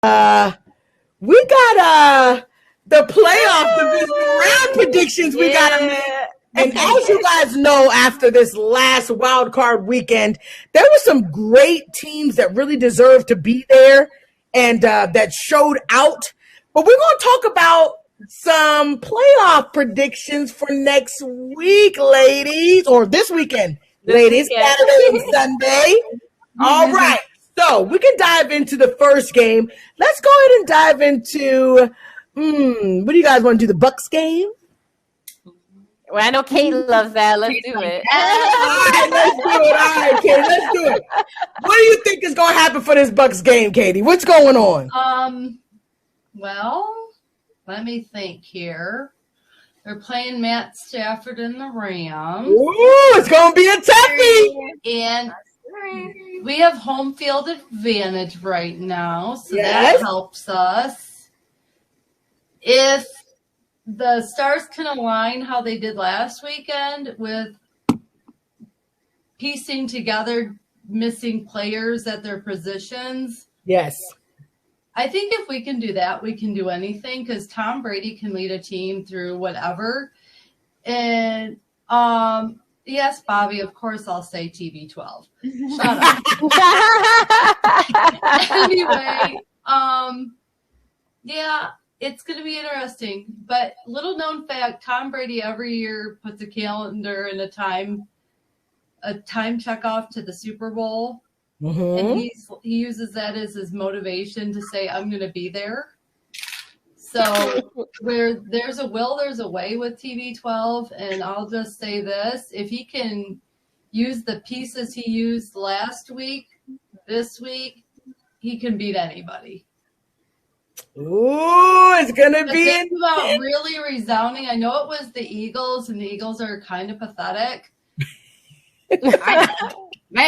we got the playoff division round predictions we gotta make. And as you guys know, after this last wild card weekend, there were some great teams that really deserved to be there and that showed out. But we're going to talk about some playoff predictions for next week, ladies, or this weekend, ladies, Saturday and Sunday. All right. So we can dive into the first game. Let's go ahead and dive into, what do you guys want to do, the Bucks game? Well, I know Kate loves that. Let's do it. All right, let's do it. All right, Katie, let's do it. What do you think is going to happen for this Bucks game, Katie? What's going on? Well, let me think here. They're playing Matt Stafford and the Rams. Ooh, it's going to be a toughie. And we have home field advantage right now, so that helps us. If the stars can align how they did last weekend with piecing together missing players at their positions. Yes. I think if we can do that, we can do anything because Tom Brady can lead a team through whatever. And yes, Bobby, of course I'll say TB12. Shut up. Anyway, yeah, it's going to be interesting. But little known fact, Tom Brady every year puts a calendar and a time check off to the Super Bowl. Mm-hmm. And he uses that as his motivation to say, I'm going to be there. So where there's a will, there's a way with TB12. And I'll just say this, if he can use the pieces he used last week, this week, he can beat anybody. Ooh, it's going to be about really resounding. I know it was the Eagles, and the Eagles are kind of pathetic. It's fine. But,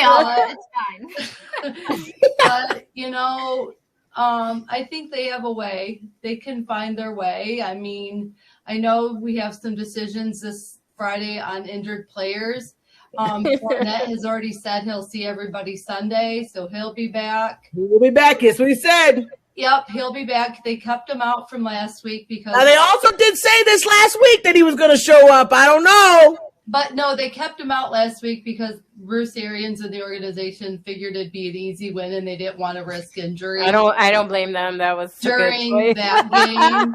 I think they have a way. They can find their way. I mean, I know we have some decisions this Friday on injured players. Fournette has already said he'll see everybody Sunday, so he'll be back. He will be back. That's what he said. Yep, he'll be back. They kept him out from last week because now they also did say this last week that he was going to show up. I don't know. But no, they kept him out last week because Bruce Arians and the organization figured it'd be an easy win and they didn't want to risk injury. I don't blame them. That was during that game.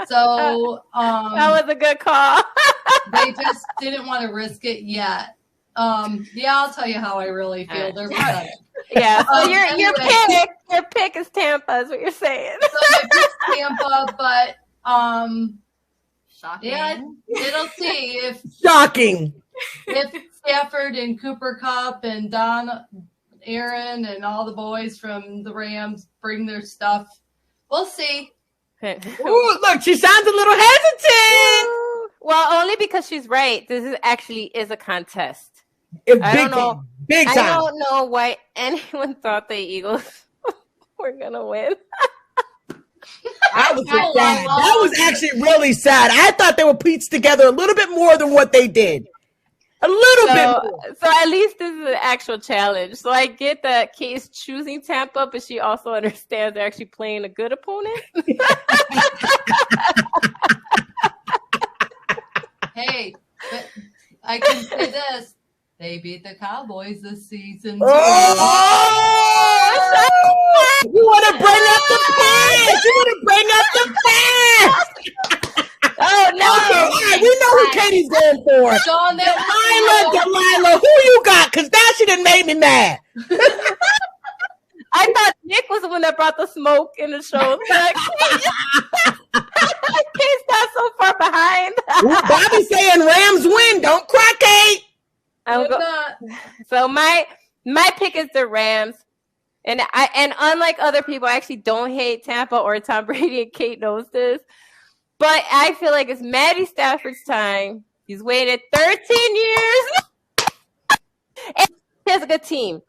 So that was a good call. They just didn't want to risk it yet. I'll tell you how I really feel. They're pathetic. Yeah. So your pick is Tampa, is what you're saying. So my pick's Tampa, but shocking. Yeah, it'll see if shocking. If Stafford and Cooper Kupp and Aaron and all the boys from the Rams bring their stuff, we'll see. Ooh, look, she sounds a little hesitant. Well, only because she's right. This is a contest. I don't know. Big time. I don't know why anyone thought the Eagles were gonna win. That was sad. That was actually really sad. I thought they were pieced together a little bit more than what they did. A little bit more. So at least this is an actual challenge. So I get that Kate's choosing Tampa, but she also understands they're actually playing a good opponent. Hey, but I can say this. They beat the Cowboys this season. Oh! You want to bring up the past? Oh, no. Okay, all right, we know who Katie's going for. Sean, Delilah, who you got? Because that shit done made me mad. I thought Nick was the one that brought the smoke in the show. Kate's not so far behind. Bobby's saying Rams win. Don't cry, Kate. So my pick is the Rams. And unlike other people, I actually don't hate Tampa or Tom Brady, and Kate knows this. But I feel like it's Matty Stafford's time. He's waited 13 years. And he has a good team.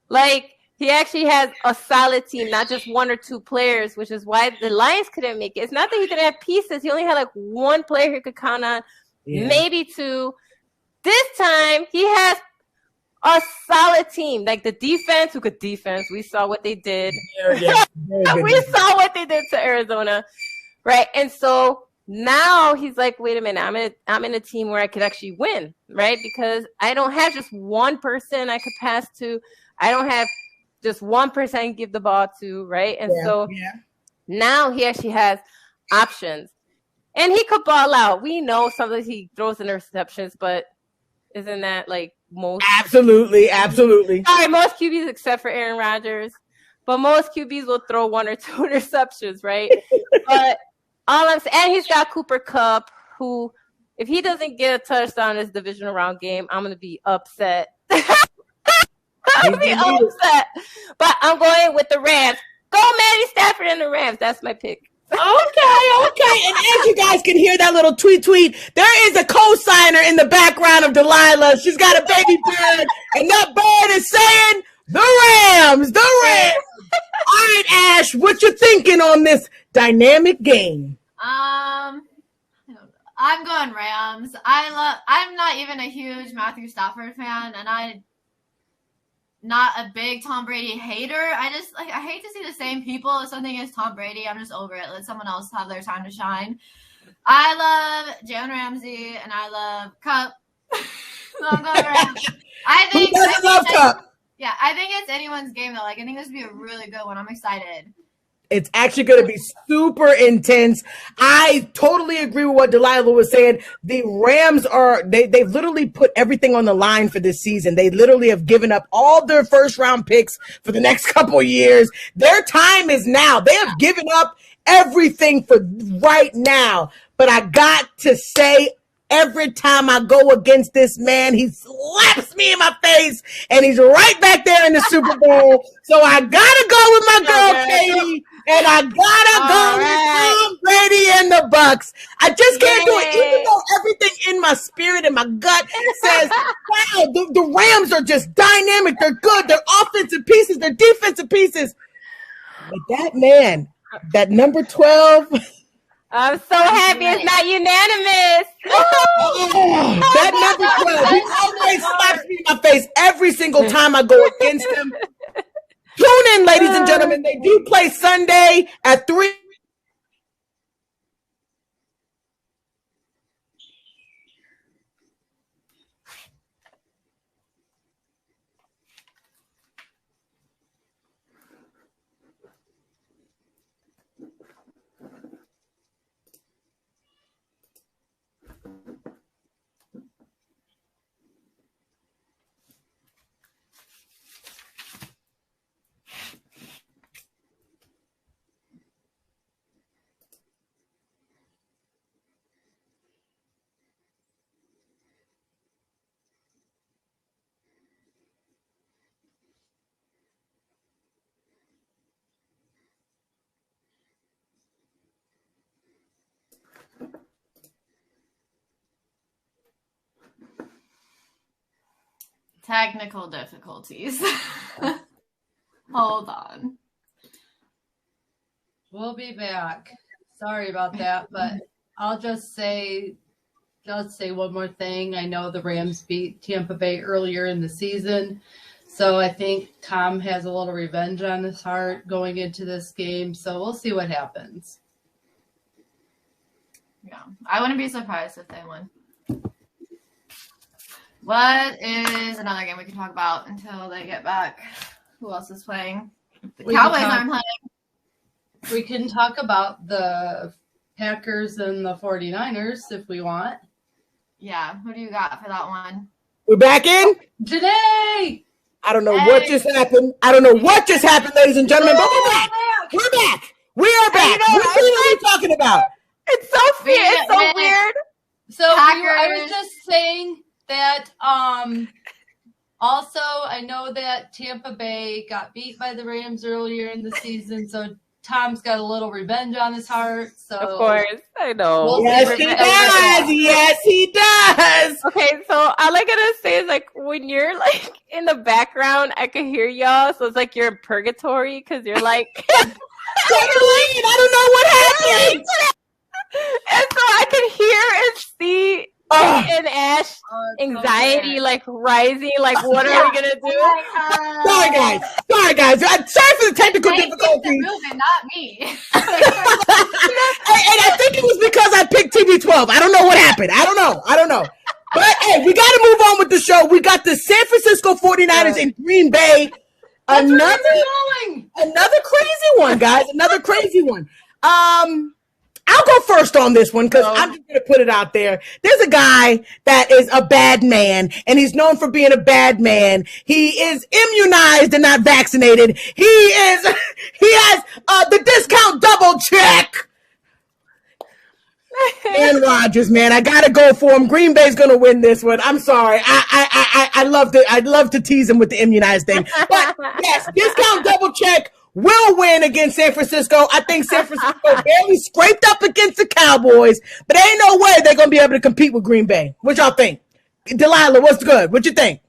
Like, he actually has a solid team, not just one or two players, which is why the Lions couldn't make it. It's not that he didn't have pieces. He only had like one player he could count on, maybe two. This time, he has a solid team. Like the defense, who could defense. We saw what they did. Yeah. We saw what they did to Arizona, right? And so now he's like, wait a minute, I'm in a team where I could actually win, right? Because I don't have just one person I could pass to. I don't have just one person I can give the ball to, right? And so now he actually has options. And he could ball out. We know sometimes he throws interceptions, but isn't that like most? Absolutely. Sorry, most QBs except for Aaron Rodgers. But most QBs will throw 1 or 2 interceptions, right? But all I'm saying, and he's got Cooper Kupp, who, if he doesn't get a touchdown in this divisional round game, I'm going to be upset. I'm going to be upset. But I'm going with the Rams. Go Matty Stafford and the Rams. That's my pick. Okay. And as you guys can hear that little tweet, there is a co-signer in the background of Delilah. She's got a baby bird, and that bird is saying the Rams. All right, Ash, what you thinking on this dynamic game? I'm going Rams. I'm not even a huge Matthew Stafford fan, and I'm not a big Tom Brady hater. I hate to see the same people. If something is Tom Brady, I'm just over it. Let someone else have their time to shine. I love Jalen Ramsey and I love Cup. So I'm going Rams. Who doesn't love Cup? Yeah, I think it's anyone's game though. Like I think this would be a really good one. I'm excited. It's actually going to be super intense. I totally agree with what Delilah was saying. The Rams they've literally put everything on the line for this season. They literally have given up all their first round picks for the next couple of years. Their time is now. They have given up everything for right now. But I got to say, every time I go against this man, he slaps me in my face, and he's right back there in the Super Bowl. So I gotta go with my girl Katie, and I gotta go with Tom Brady and the Bucks. I just can't do it, even though everything in my spirit and my gut says, "Wow, the Rams are just dynamic. They're good. They're offensive pieces. They're defensive pieces." But that man, that number 12. I'm so happy it's not unanimous. That number 12, he always slaps me in my face every single time I go against him. Tune in, ladies and gentlemen. They do play Sunday at 3. Technical difficulties. Hold on. We'll be back. Sorry about that, but I'll just say one more thing. I know the Rams beat Tampa Bay earlier in the season, so I think Tom has a little revenge on his heart going into this game, so we'll see what happens. Yeah, I wouldn't be surprised if they win. What is another game we can talk about until they get back? Who else is playing? The Cowboys aren't playing. We can talk about the Packers and the 49ers if we want. Yeah, who do you got for that one? We're back in? Janae! I don't know what just happened. Ladies and gentlemen, but we're back. We're back. We are back. What are we talking about? It's so weird. It's so weird. So I was just saying that also I know that Tampa Bay got beat by the Rams earlier in the season, so Tom's got a little revenge on his heart. So of course, I know. Yes, he does. Yes, he does. Okay, so all I gotta say is like when you're like in the background, I can hear y'all. So it's like you're in purgatory because you're like, I don't know what happened. and so I can hear and see and Ash anxiety like rising. Like, what are we gonna do? Sorry, guys. Sorry for the technical difficulties. Moving, not me. And I think it was because I picked TB12. I don't know what happened. I don't know. But hey, we got to move on with the show. We got the San Francisco 49ers in Green Bay. Another crazy one, guys. Another crazy one. I'll go first on this one because I'm just going to put it out there. There's a guy that is a bad man, and he's known for being a bad man. He is immunized and not vaccinated. He has the discount double check. Aaron Rodgers, man, I gotta go for him. Green Bay's gonna win this one. I'm sorry. I'd love to tease him with the immunized thing. But yes, discount double check will win against San Francisco. I think San Francisco barely scraped up against the Cowboys, but there ain't no way they're gonna be able to compete with Green Bay. What y'all think? Delilah, what's good? What you think?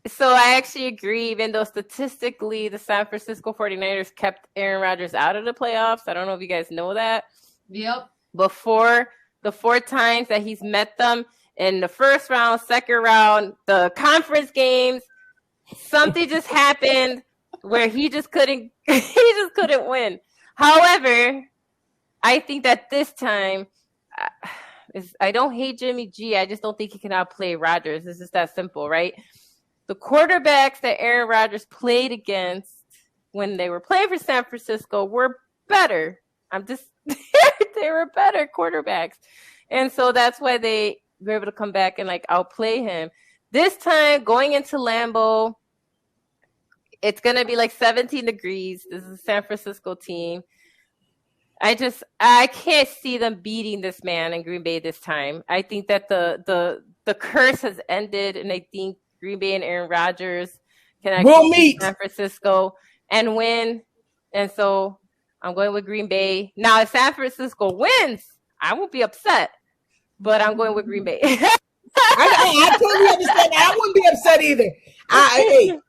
So I actually agree, even though statistically the San Francisco 49ers kept Aaron Rodgers out of the playoffs. I don't know if you guys know that. Yep. Before the 4 times that he's met them in the first round, second round, the conference games, something just happened where he just couldn't win. However, I think that this time, I don't hate Jimmy G. I just don't think he can outplay Rodgers. It's just that simple, right? The quarterbacks that Aaron Rodgers played against when they were playing for San Francisco were better. They were better quarterbacks. And so that's why they were able to come back and like outplay him. This time going into Lambeau, it's going to be like 17 degrees. This is a San Francisco team. I can't see them beating this man in Green Bay this time. I think that the curse has ended, and I think Green Bay and Aaron Rodgers can actually meet San Francisco and win. And so I'm going with Green Bay. Now, if San Francisco wins, I won't be upset, but I'm going with Green Bay. I totally understand that. I wouldn't be upset either.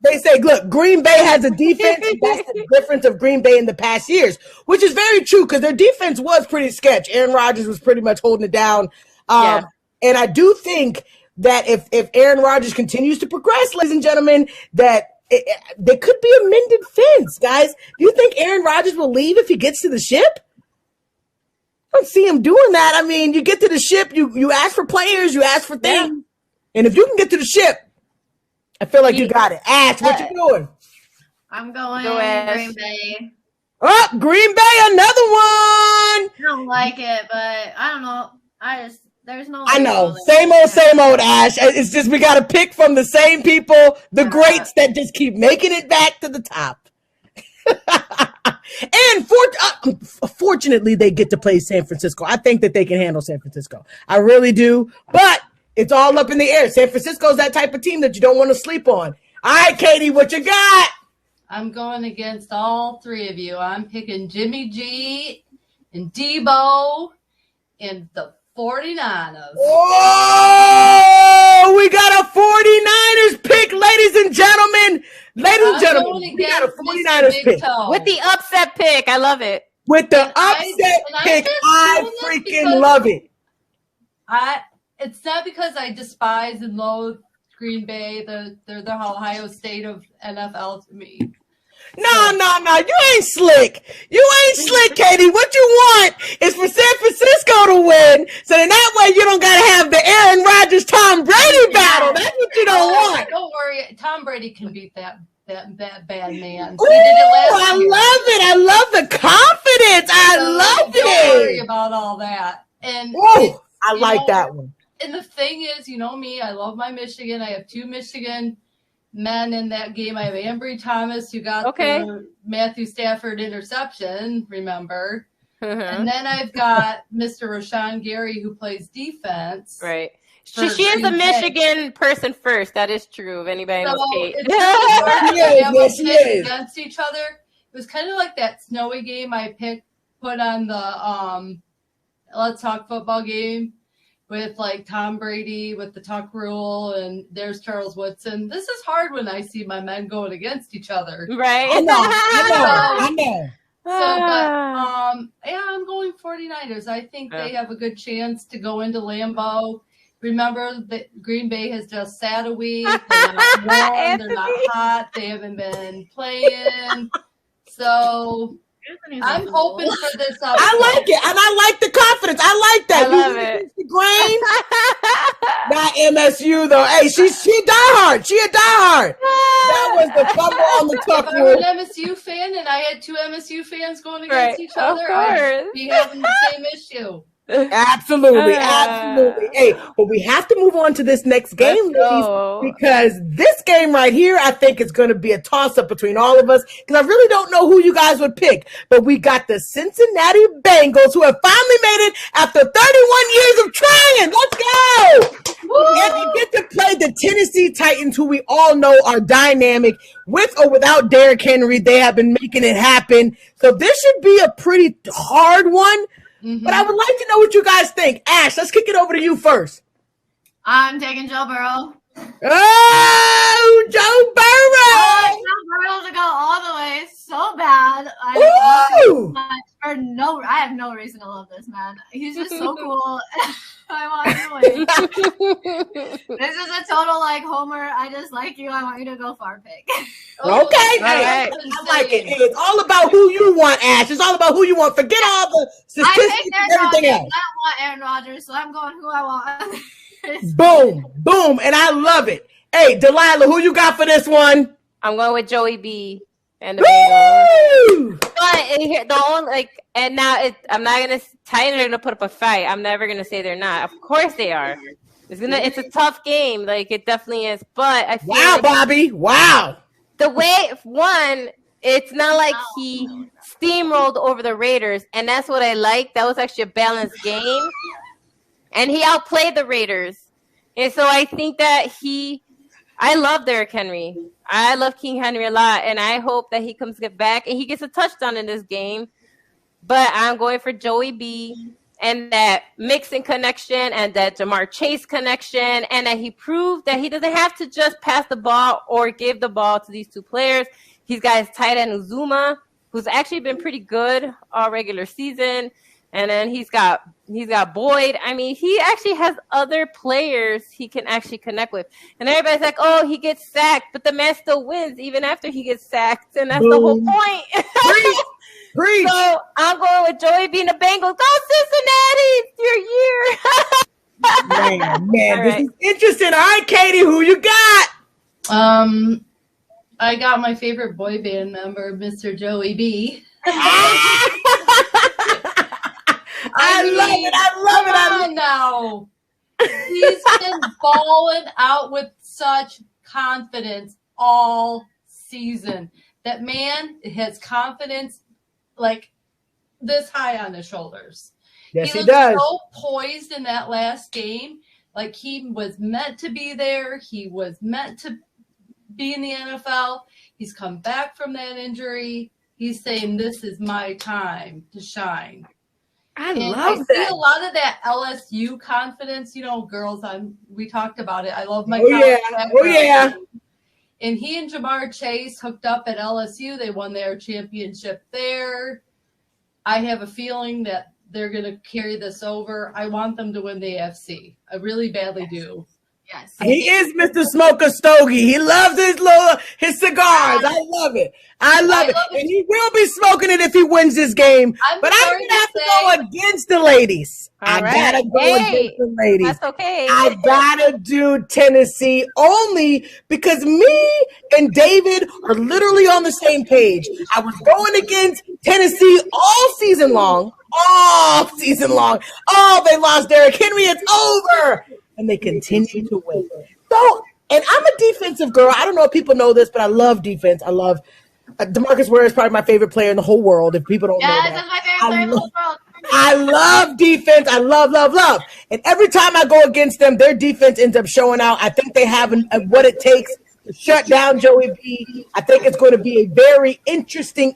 They say, look, Green Bay has a defense. That's the difference of Green Bay in the past years, which is very true because their defense was pretty sketch. Aaron Rodgers was pretty much holding it down. And I do think that if Aaron Rodgers continues to progress, ladies and gentlemen, that there could be a mended fence, guys. Do you think Aaron Rodgers will leave if he gets to the ship? I don't see him doing that. I mean, you get to the ship, you ask for players, you ask for things. And if you can get to the ship, I feel like you got it. Ash, what you doing? I'm going Green Bay. Oh, Green Bay, another one. I don't like it, but I don't know. There's no. I know. Same old, Ash. It's just we got to pick from the same people, the greats that just keep making it back to the top. And fortunately, they get to play San Francisco. I think that they can handle San Francisco. I really do. But it's all up in the air. San Francisco's that type of team that you don't want to sleep on. All right, Katie, what you got? I'm going against all 3 of you. I'm picking Jimmy G and Debo and the 49ers. Oh, we got a 49ers pick, ladies and gentlemen. We got a 49ers pick. With the upset pick. I love it. With the upset pick, I freaking love it. It's not because I despise and loathe Green Bay. They're the Ohio State of NFL to me. No. You ain't slick. Katie. What you want is for San Francisco to win. So then that way you don't got to have the Aaron Rodgers, Tom Brady battle. That's what you don't want. Don't worry. Tom Brady can beat that bad man. Ooh, I love it. I love the confidence. Don't worry about all that. And I like that one. And the thing is, you know me, I love my Michigan. I have 2 Michigan men in that game. I have Ambry Thomas, who got the Matthew Stafford interception, remember? And then I've got Mr. Rashawn Gary, who plays defense. Right. She is a Michigan person first. That is true. If anybody knows Kate. She is. Against each other. It was kind of like that snowy game I put on the Let's Talk Football game with like Tom Brady with the tuck rule, and there's Charles Woodson. This is hard when I see my men going against each other. Right. I know. So, but I'm going 49ers. I think they have a good chance to go into Lambeau Remember that Green Bay has just sat a week. They're not warm. They're not hot. They haven't been playing. So I'm hoping for this. I like it, and I like the confidence. I like that. I love it. The grain. Not MSU though. Hey, she diehard. She a diehard. That was the fumble on the tuck If I were an MSU fan and I had two MSU fans going against each other, I'd be having the same issue. Absolutely. Hey, but we have to move on to this next game, ladies, because this game right here, I think is going to be a toss-up between all of us, because I really don't know who you guys would pick. But we got the Cincinnati Bengals, who have finally made it after 31 years of trying. Let's go! And they get to play the Tennessee Titans, who we all know are dynamic. With or without Derrick Henry, they have been making it happen. So this should be a pretty hard one. Mm-hmm. But I would like to know what you guys think. Ash, let's kick it over to you first. I'm taking Joe Burrow. Oh, Joe Burrow! I want Joe Burrow to go all the way so bad. I have no reason to love this man. He's just so cool. I want him to win. This is a total like Homer. I just like you. I want you to go far pick. Okay, hey, I like it. Hey, it's all about who you want, Ash. It's all about who you want. Forget all the statistics and everything else. I don't want Aaron Rodgers, so I'm going who I want. Boom, boom, and I love it. Hey, Delilah, who you got for this one? I'm going with Joey B. And the Bengals. But the only and now I'm not gonna Titans are gonna put up a fight. I'm never gonna say they're not. Of course they are. It's a tough game. Like it definitely is. But I feel Bobby. Wow. The way it's not like he steamrolled over the Raiders, and that's what I like. That was actually a balanced game. And he outplayed the Raiders. And so I think that I love Derrick Henry. I love King Henry a lot, and I hope that he comes back and he gets a touchdown in this game. But I'm going for Joey B and that Mixon connection and that Jamar Chase connection, and that he proved that he doesn't have to just pass the ball or give the ball to these two players. He's got his tight end Uzuma, who's actually been pretty good all regular season. And then he's got Boyd. I mean, he actually has other players he can actually connect with. And everybody's like, oh, he gets sacked, but the man still wins even after he gets sacked. And that's the whole point. Preach. So I'm going with Joey being the Bengals. Go Cincinnati! It's your year. man, this is interesting. All right, Katie, who you got? I got my favorite boy band member, Mr. Joey B. I love it. Now. He's been balling out with such confidence all season. That man has confidence like this high on his shoulders. Yes, he does. So poised in that last game. Like he was meant to be there. He was meant to be in the NFL. He's come back from that injury. He's saying, this is my time to shine. I love that. I see a lot of that LSU confidence. You know, girls, we talked about it. I love my yeah. And he and Jamar Chase hooked up at LSU. They won their championship there. I have a feeling that they're going to carry this over. I want them to win the AFC. I really badly do. Yes. He is Mr. Smoker Stogie. He loves his cigars. I love it. I love it. And he will be smoking it if he wins this game. But I'm going to have to go against the ladies. I got to go against the ladies. That's okay. I got to do Tennessee only because me and David are literally on the same page. I was going against Tennessee all season long. Oh, they lost Derrick Henry. It's over. And they continue to win. So, and I'm a defensive girl. I don't know if people know this, but I love defense. I love DeMarcus Ware is probably my favorite player in the whole world. If people don't know that, that's my favorite player in the whole world. I love defense. I love. And every time I go against them, their defense ends up showing out. I think they have what it takes to shut down Joey B. I think it's going to be a very interesting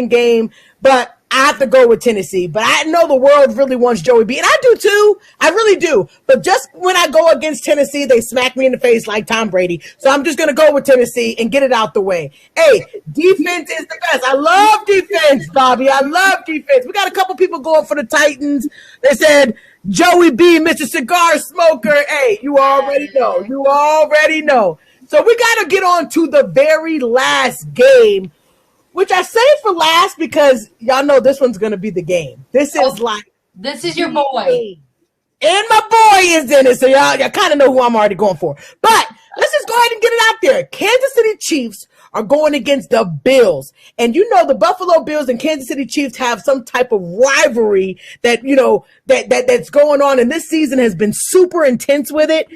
game. But I have to go with Tennessee, but I know the world really wants Joey B, and I do too. I really do. But just when I go against Tennessee, they smack me in the face like Tom Brady. So I'm just going to go with Tennessee and get it out the way. Hey, defense is the best. I love defense, Bobby. I love defense. We got a couple people going for the Titans. They said, Joey B, Mr. Cigar Smoker. Hey, you already know. You already know. So we got to get on to the very last game, which I say for last because y'all know this one's going to be the game. This is your boy. And my boy is in it, so y'all kind of know who I'm already going for. But let's just go ahead and get it out there. Kansas City Chiefs are going against the Bills. And you know the Buffalo Bills and Kansas City Chiefs have some type of rivalry that, you know, that's going on. And this season has been super intense with it.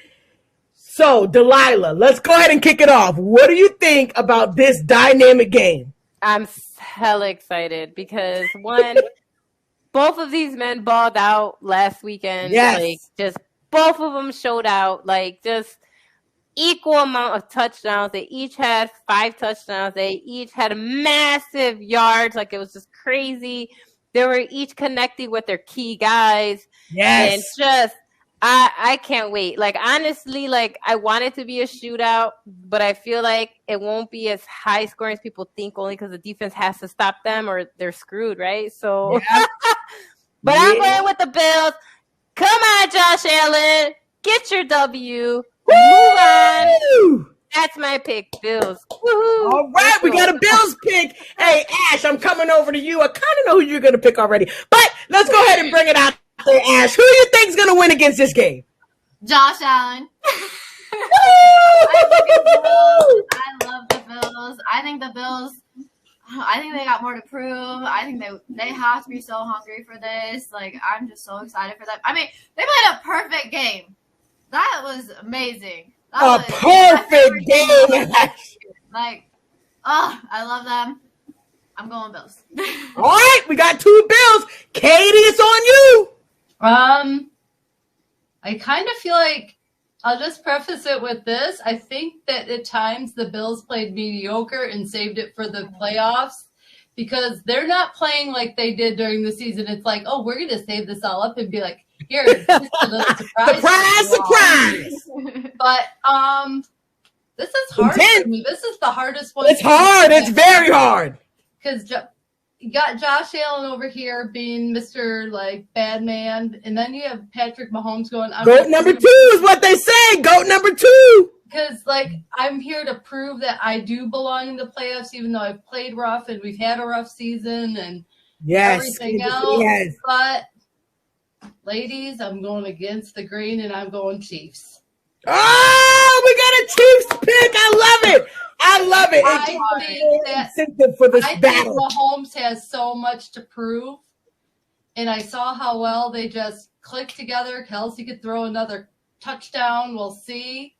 So, Delilah, let's go ahead and kick it off. What do you think about this dynamic game? I'm hella excited because one, both of these men balled out last weekend. Yes. Like just both of them showed out, like just equal amount of touchdowns. They each had 5 touchdowns. They each had massive yards. Like it was just crazy. They were each connecting with their key guys. Yes. And just I can't wait. Like, honestly, like, I want it to be a shootout, but I feel like it won't be as high scoring as people think only because the defense has to stop them or they're screwed, right? So, yeah. But I'm going with the Bills. Come on, Josh Allen. Get your W. Move on. That's my pick, Bills. Woo-hoo. All right, we got a Bills pick. Hey, Ash, I'm coming over to you. I kind of know who you're going to pick already, but let's go ahead and bring it out. Hey, Ash, who do you think's gonna win against this game? Josh Allen. I love the Bills. I think the Bills. I think they got more to prove. I think they have to be so hungry for this. Like, I'm just so excited for them. I mean, they played a perfect game. That was amazing. That was perfect game. Like, oh, I love them. I'm going Bills. All right, we got 2 Bills. Katie, it's on you. I kind of feel like I'll just preface it with this. I think that at times the Bills played mediocre and saved it for the playoffs because they're not playing like they did during the season. It's like, oh, we're going to save this all up and be like, here, just a little surprise. Surprise. But this is hard for me. This is the hardest one. It's hard. It's very hard. Because you got Josh Allen over here being Mr. like bad man, and then you have Patrick Mahomes going. Goat number 2 is what they say. Goat number 2. Because like I'm here to prove that I do belong in the playoffs, even though I've played rough and we've had a rough season and everything else. Yes. But ladies, I'm going against the grain, and I'm going Chiefs. Oh, we got a Chiefs pick. I love it. I love it. I think incentive for this battle. Think Mahomes has so much to prove, and I saw how well they just clicked together. Kelsey could throw another touchdown. We'll see.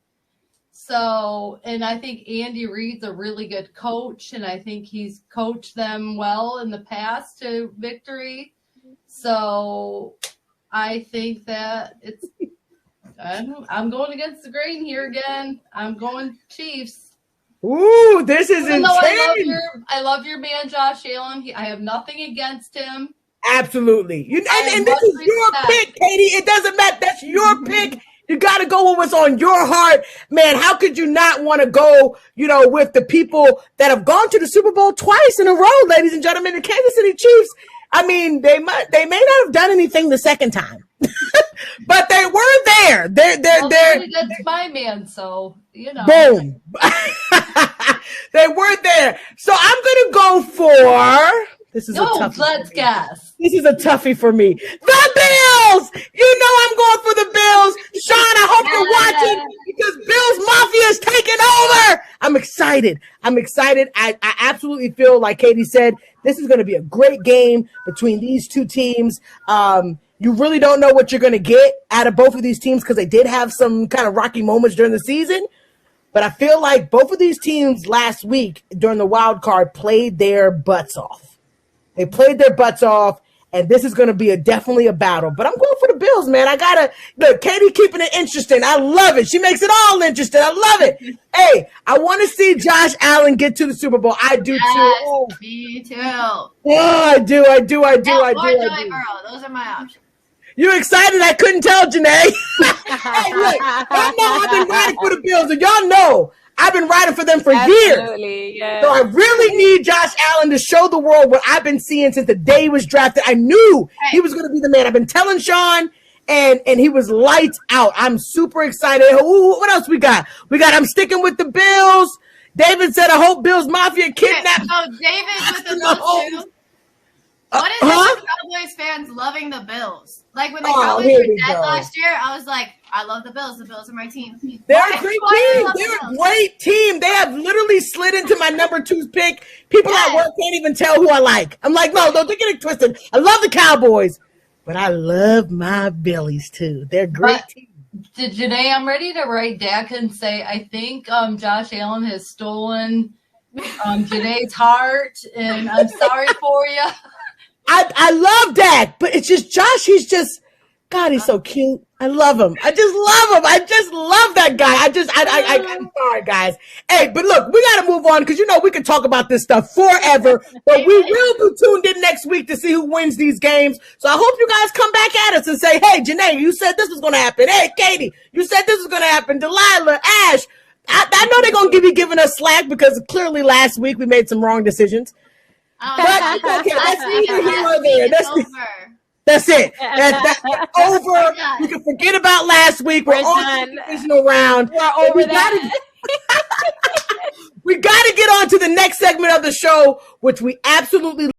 So, and I think Andy Reid's a really good coach, and I think he's coached them well in the past to victory. So, I think that it's. I'm going against the grain here again. I'm going Chiefs. Ooh, this is intense. I love your man, Josh Allen. I have nothing against him. Absolutely. And this is your pick, Katie. It doesn't matter. That's your pick. You got to go with what's on your heart. Man, how could you not want to go, with the people that have gone to the Super Bowl twice in a row, ladies and gentlemen, the Kansas City Chiefs? I mean, they may not have done anything the second time, but they were there. That's my man, so, Boom. They were there. So I'm going to go for... This is a toughie. Let's guess. This is a toughie for me. The Bills! You know I'm going for the Bills. Sean, I hope you're watching because Bills Mafia is taking over. I'm excited. I absolutely feel like Katie said, this is going to be a great game between these 2 teams. You really don't know what you're going to get out of both of these teams because they did have some kind of rocky moments during the season. But I feel like both of these teams last week during the wild card played their butts off. They played their butts off, and this is going to be definitely a battle. But I'm going for the Bills, man. I gotta look. Katie keeping it interesting. I love it. She makes it all interesting. I love it. Hey, I want to see Josh Allen get to the Super Bowl. I do too. Oh. Me too. Oh, I do. Or Joey Burrow. Those are my options. You excited? I couldn't tell, Janae. Hey, look, y'all know I've been riding for the Bills, and y'all know I've been riding for them for years. Yes. So I really need Josh Allen to show the world what I've been seeing since the day he was drafted. I knew he was going to be the man. I've been telling Sean, and he was lights out. I'm super excited. Ooh, what else we got? I'm sticking with the Bills. David said, I hope Bills Mafia kidnapped. So David with the Bills too. What is it with Cowboys fans loving the Bills? Like when the Cowboys were dead last year, I was like, I love the Bills. The Bills are my team. They're a great team. They're a great team. They have literally slid into my number 2 pick. People at work can't even tell who I like. I'm like, no, don't get it twisted. I love the Cowboys, but I love my Billies too. They're great team. Janae, I'm ready to write Dak and say, I think Josh Allen has stolen Janae's heart, and I'm sorry for you. I love Dak, but it's just Josh. He's just, God, he's so cute. I love him. I just love him. I just love that guy. I'm sorry, guys. Hey, but look, we got to move on because, we can talk about this stuff forever, but we will be tuned in next week to see who wins these games. So I hope you guys come back at us and say, hey, Janae, you said this was going to happen. Hey, Katie, you said this was going to happen. Delilah, Ash, I know they're going to be giving us slack because clearly last week we made some wrong decisions. But it's okay. That's neither here nor there. That's it. That's over. You can forget about last week. We're on to the divisional round. We're over that. We got to get on to the next segment of the show, which we absolutely